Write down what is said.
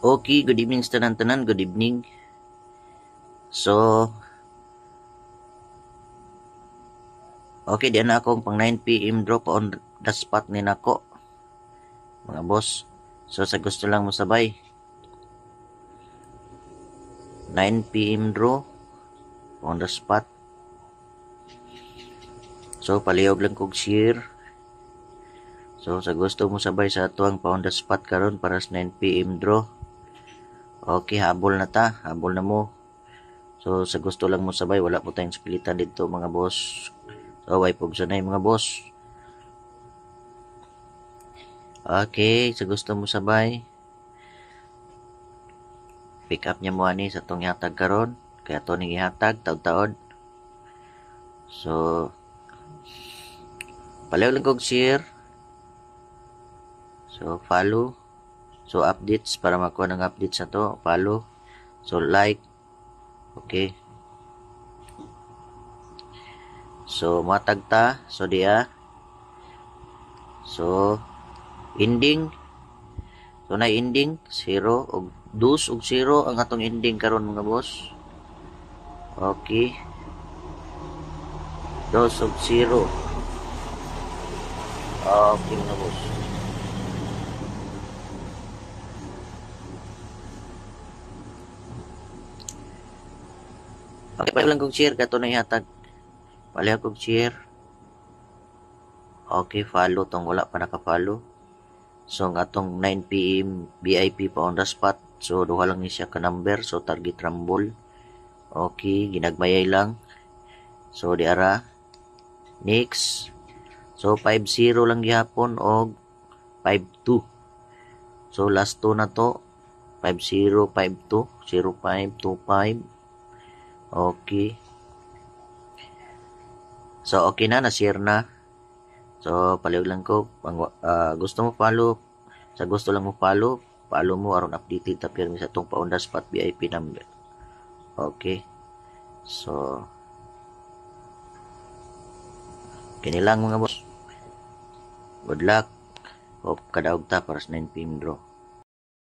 Okay, good evening sa tanan-tanan, good evening. So, okay, diyan na akong pang 9 p.m. draw pa on the spot ni nako, mga boss. So, sa gusto lang mo sabay, 9 p.m. draw on the spot. So, palihog lang kog share. So, sa gusto mo sabay sa atuang pa on the spot karon para sa 9 p.m. draw. Okay, habol na ta, habol na mo. So, sa gusto lang mo sabay, wala po tayong spilitan dito, mga boss. So, way pog sanay, mga boss. Okay, sa gusto mo sabay, pick up niya mo ani sa tong ihatag karon, kaya to ning ihatag taud-taud. So, palayo lang kog share. So, follow. So, updates para makuha ng updates sa to, follow. So, like. Okay. So, matag ta. So, diya. So, ending. So, na ending 0 og 2 og 0 ang atong ending karon, mga boss. Okay. 2 og 0. Okay, mga boss. Okay, pala lang kong share kato na ihatag. Pala kong share. Okay, follow tong wala pa naka-follow. So, ang atong 9 p.m. VIP pa on the spot. So, duha lang ni siya ka number. So, target rumble. Okay, ginagmayay lang. So, di ara. Next. So, 5-0 lang gihapon o 5-2. So, last 2 na to. 5-0, 5-2, 0-5, 2-5. Okay. So, okay na. Na-share na. So, palihog lang ko. Gusto mo follow. Sa gusto lang mo follow mo aron updated ta pirmi sa tong pa on the spot VIP number. Okay. So, kini lang, mga boss. Good luck. Hope kadaog ta para sa 9 p.m. draw.